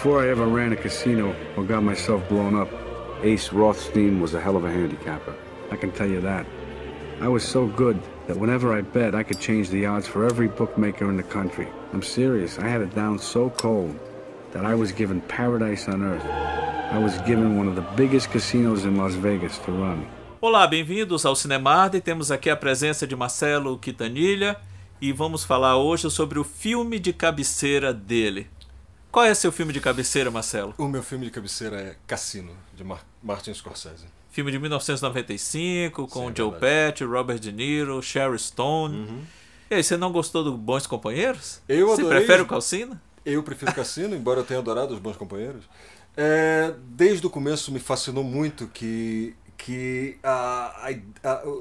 Before I ever ran a casino or got myself blown up, Ace Rothstein was a hell of a handicapper. I can tell you that. I was so good that whenever I bet, I could change the odds for every bookmaker in the country. I'm serious. I had it down so cold that I was given paradise on earth. I was given one of the biggest casinos in Las Vegas to run. Olá, bem-vindos ao Cinemarda, e temos aqui a presença de Marcelo Quintanilha e vamos falar hoje sobre o filme de cabeceira dele. Qual é seu filme de cabeceira, Marcelo? O meu filme de cabeceira é Cassino, de Martin Scorsese. Filme de 1995, com Sim, Joe Pesci, Robert De Niro, Sharon Stone. E aí, você não gostou do Bons Companheiros? Eu Você adorei. prefere o Calcino? Eu prefiro Cassino, embora eu tenha adorado Os Bons Companheiros. Desde o começo me fascinou muito que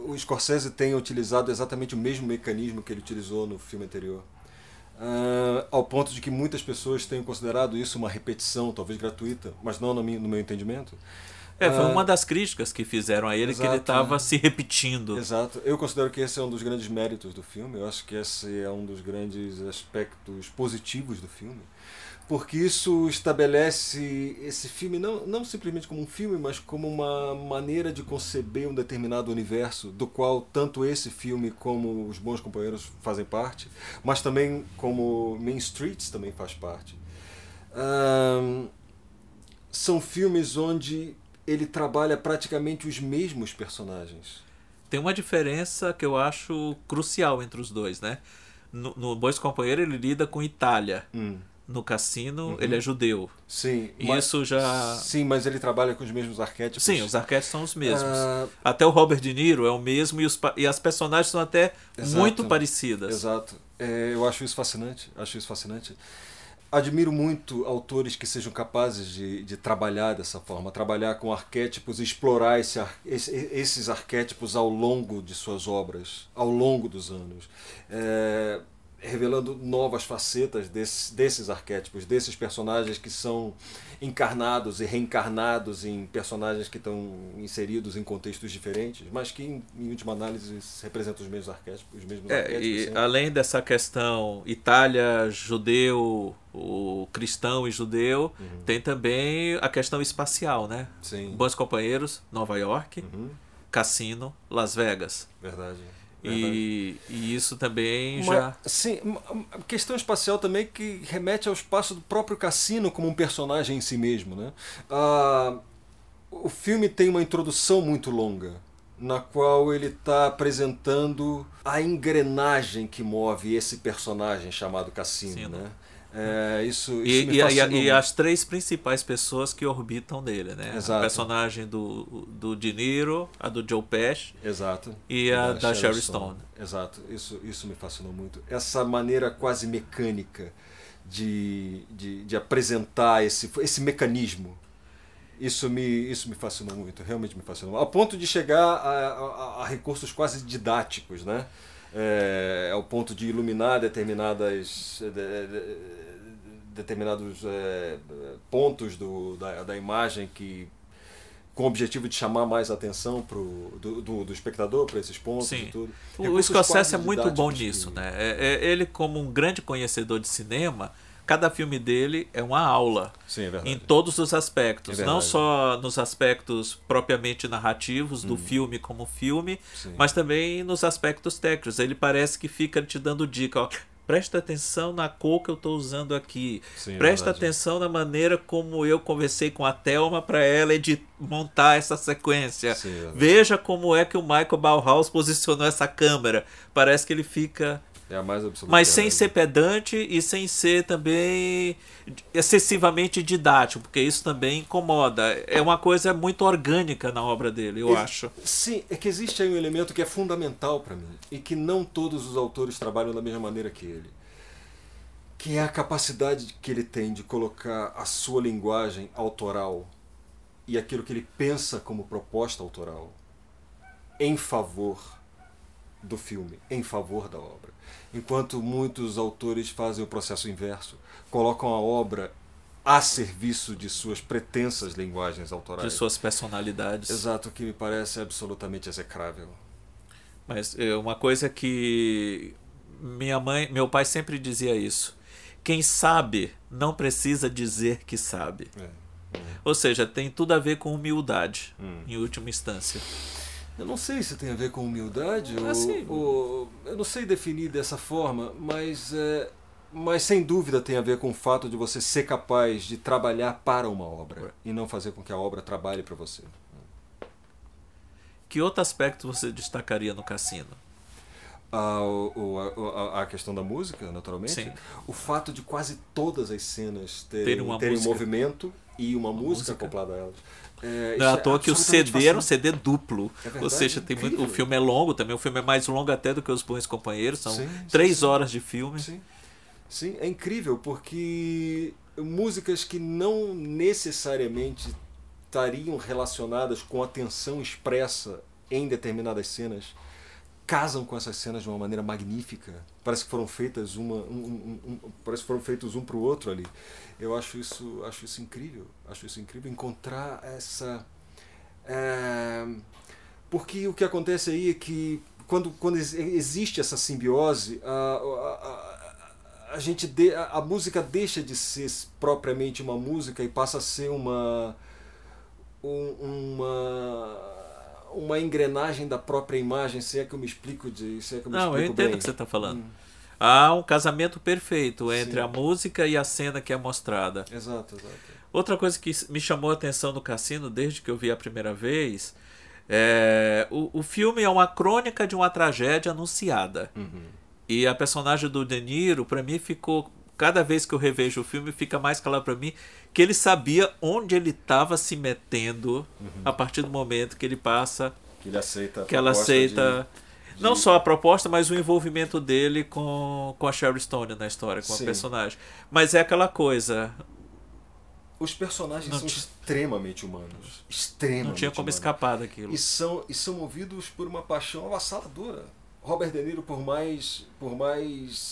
o Scorsese tenha utilizado exatamente o mesmo mecanismo que ele utilizou no filme anterior. Ao ponto de que muitas pessoas tenham considerado isso uma repetição, talvez gratuita, mas não no meu entendimento. Foi uma das críticas que fizeram a ele, exato, que ele estava se repetindo. Exato. Eu considero que esse é um dos grandes méritos do filme. Eu acho que esse é um dos grandes aspectos positivos do filme. Porque isso estabelece esse filme não simplesmente como um filme, mas como uma maneira de conceber um determinado universo, do qual tanto esse filme como Os Bons Companheiros fazem parte, mas também como Mean Streets também faz parte. São filmes onde ele trabalha praticamente os mesmos personagens. Tem uma diferença que eu acho crucial entre os dois, né? No Bons Companheiros ele lida com Itália. No Cassino, ele é judeu. Sim, Isso já... Sim, mas ele trabalha com os mesmos arquétipos. Sim, os arquétipos são os mesmos. Até o Robert De Niro é o mesmo e as personagens são até muito parecidas. Exato. Eu acho isso fascinante. Admiro muito autores que sejam capazes de trabalhar dessa forma, trabalhar com arquétipos e explorar esses arquétipos ao longo de suas obras, ao longo dos anos. Revelando novas facetas desses arquétipos, desses personagens que são encarnados e reencarnados em personagens que estão inseridos em contextos diferentes, mas que, em última análise, representam os mesmos arquétipos. E além dessa questão Itália, judeu, o cristão e judeu, tem também a questão espacial, né? Sim. Bons Companheiros, Nova York, Cassino, Las Vegas. Verdade. E isso também Sim, a questão espacial também que remete ao espaço do próprio Cassino como um personagem em si mesmo, né? O filme tem uma introdução muito longa, na qual ele está apresentando a engrenagem que move esse personagem chamado Cassino, né? Isso me fascinou. E as três principais pessoas que orbitam dele, né? Exato. A personagem do De Niro, a do Joe Pesci. Exato. E a da Sharon Stone. Exato. Isso me fascinou muito. Essa maneira quase mecânica de apresentar esse mecanismo. Isso me fascinou muito, realmente me fascinou. Ao ponto de chegar a recursos quase didáticos, né? Ao ponto de iluminar determinados pontos da imagem com o objetivo de chamar mais atenção do espectador para esses pontos. Sim. E tudo. O Scorsese é muito bom nisso, né? Ele, como um grande conhecedor de cinema, cada filme dele é uma aula. Sim, é verdade. Em todos os aspectos, É não verdade. só nos aspectos propriamente narrativos do filme como filme, Sim. mas também nos aspectos técnicos. Ele parece que fica te dando dica, ó, presta atenção na cor que eu estou usando aqui. Sim, Presta verdade. atenção na maneira como eu conversei com a Thelma para ela montar essa sequência. Sim, verdade. Veja como é que o Michael Ballhaus posicionou essa câmera. Parece que ele fica... É a mais absoluta. Mas sem ser pedante e sem ser também excessivamente didático, porque isso também incomoda. É uma coisa muito orgânica na obra dele, eu acho. Sim, é que existe aí um elemento que é fundamental para mim e que não todos os autores trabalham da mesma maneira que ele, que é a capacidade que ele tem de colocar a sua linguagem autoral e aquilo que ele pensa como proposta autoral em favor do filme, em favor da obra. Enquanto muitos autores fazem o processo inverso, colocam a obra a serviço de suas pretensas linguagens autorais. De suas personalidades. Exato, que me parece absolutamente execrável. Mas uma coisa que meu pai sempre dizia isso, quem sabe não precisa dizer que sabe. Ou seja, tem tudo a ver com humildade, em última instância. Eu não sei se tem a ver com humildade, Assim, eu não sei definir dessa forma, mas sem dúvida tem a ver com o fato de você ser capaz de trabalhar para uma obra e não fazer com que a obra trabalhe para você. que outro aspecto você destacaria no Cassino? A questão da música, naturalmente. Sim. O fato de quase todas as cenas Terem terem música. um movimento e uma música acoplada a elas. Não é à toa que o CD era um CD duplo. verdade, Ou seja, tem muito, incrível. o filme é longo também. O filme é mais longo até do que Os Bons Companheiros. São Sim, 3 sim. horas de filme. Sim. Sim, é incrível, porque músicas que não necessariamente estariam relacionadas com a tensão expressa em determinadas cenas casam com essas cenas de uma maneira magnífica. Parece que foram feitas parece que foram feitos um para o outro ali. Eu acho isso incrível. Acho isso incrível encontrar essa. Porque o que acontece aí é que quando existe essa simbiose, a música deixa de ser propriamente uma música e passa a ser uma engrenagem da própria imagem, se é que eu me explico Não, eu entendo bem. o que você está falando. Há um casamento perfeito entre Sim. a música e a cena que é mostrada. Exato. Outra coisa que me chamou a atenção no Cassino, desde que eu vi a primeira vez, o filme é uma crônica de uma tragédia anunciada. E a personagem do De Niro, para mim, ficou... Cada vez que eu revejo o filme, fica mais claro para mim que ele sabia onde ele estava se metendo a partir do momento que ele passa... Que ele aceita a Que ela proposta aceita... Não só a proposta, mas o envolvimento dele com a Sharon Stone na história, com a Sim. personagem. Mas é aquela coisa... Os personagens Não são tinha- extremamente humanos. Extremamente Não tinha como humanos. escapar daquilo. E são movidos por uma paixão avassaladora. Robert De Niro, por mais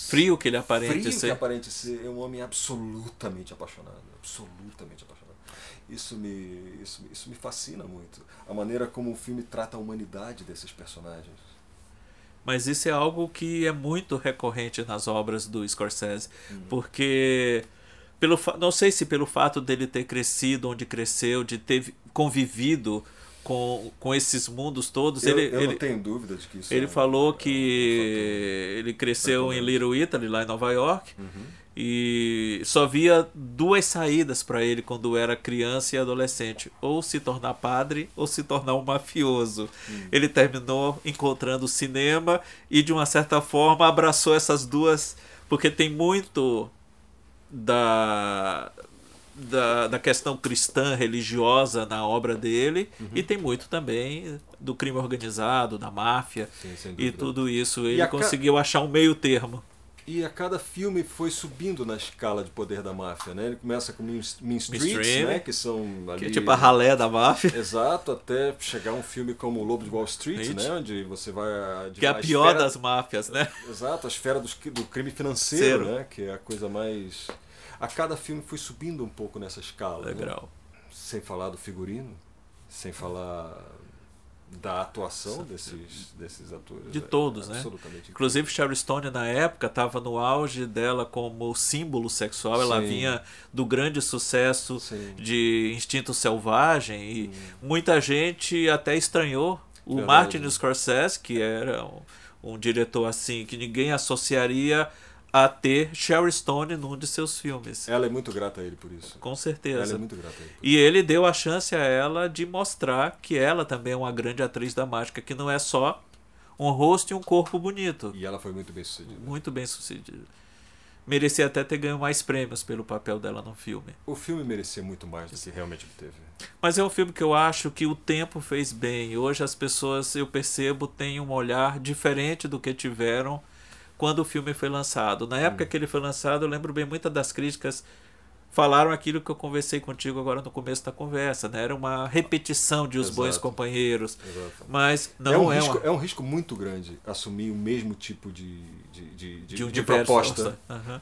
Frio que ele aparente frio que ser. aparente ser, é um homem absolutamente apaixonado. Absolutamente apaixonado. Isso me fascina muito. A maneira como o filme trata a humanidade desses personagens. Mas isso é algo que é muito recorrente nas obras do Scorsese. Porque, não sei se pelo fato dele ter crescido onde cresceu, de ter convivido com esses mundos todos, Eu ele não tenho dúvida de que isso ele falou um que ele cresceu em Little Italy, lá em Nova York, Uhum. e só via 2 saídas para ele quando era criança e adolescente: ou se tornar padre ou se tornar um mafioso. Ele terminou encontrando o cinema e, de uma certa forma, abraçou essas duas, porque tem muito da questão cristã, religiosa na obra dele, e tem muito também do crime organizado, da máfia, Sim, sem e dúvida. tudo isso. E Ele a conseguiu achar um meio termo. E a cada filme foi subindo na escala de poder da máfia, né? Ele começa com Mean Streets, Street, né? Que são ali... Que é tipo a ralé da máfia. Exato, até chegar um filme como O Lobo de Wall Street, Street. né? Onde você vai... Que é a pior das máfias, né? Exato, a esfera do crime financeiro, Zero. né? Que é a coisa mais... A cada filme foi subindo um pouco nessa escala. Né? Legal. Sem falar do figurino, sem falar da atuação desses atores. De todos, né? Absolutamente. Inclusive, Sharon Stone, na época, estava no auge dela como símbolo sexual. Ela Sim. vinha do grande sucesso Sim. de Instinto Selvagem, e muita gente até estranhou o Verdade. Martin Scorsese, que era um diretor assim que ninguém associaria a ter Sharon Stone num de seus filmes. Ela é muito grata a ele por isso. Com Ela certeza. é muito grata a ele. E ele deu a chance a ela de mostrar que ela também é uma grande atriz da mágica, que não é só um rosto e um corpo bonito. E ela foi muito bem sucedida. Muito bem sucedida. Merecia até ter ganho mais prêmios pelo papel dela no filme. O filme merecia muito mais do que realmente ele teve. Mas é um filme que eu acho que o tempo fez bem. Hoje as pessoas, eu percebo, têm um olhar diferente do que tiveram quando o filme foi lançado. Na época que ele foi lançado, eu lembro bem, muitas das críticas falaram aquilo que eu conversei contigo agora no começo da conversa, né? Era uma repetição de Os Bons Exato. Companheiros. Exato. Mas não É um risco muito grande assumir o mesmo tipo de de universo. proposta. Aham.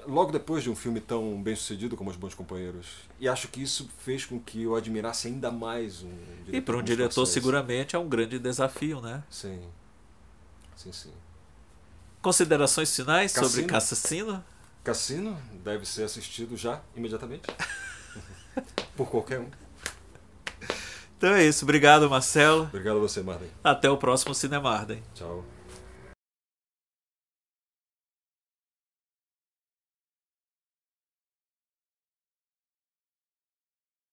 Logo depois de um filme tão bem sucedido como Os Bons Companheiros. E acho que isso fez com que eu admirasse ainda mais um diretor. E para um como diretor Scorsese. seguramente é um grande desafio, né? Sim. Sim, sim. Considerações finais sobre Cassino? Cassino? Cassino deve ser assistido já, imediatamente. Por qualquer um. Então é isso. Obrigado, Marcelo. Obrigado a você, Marden. Até o próximo Cinemarden. Tchau.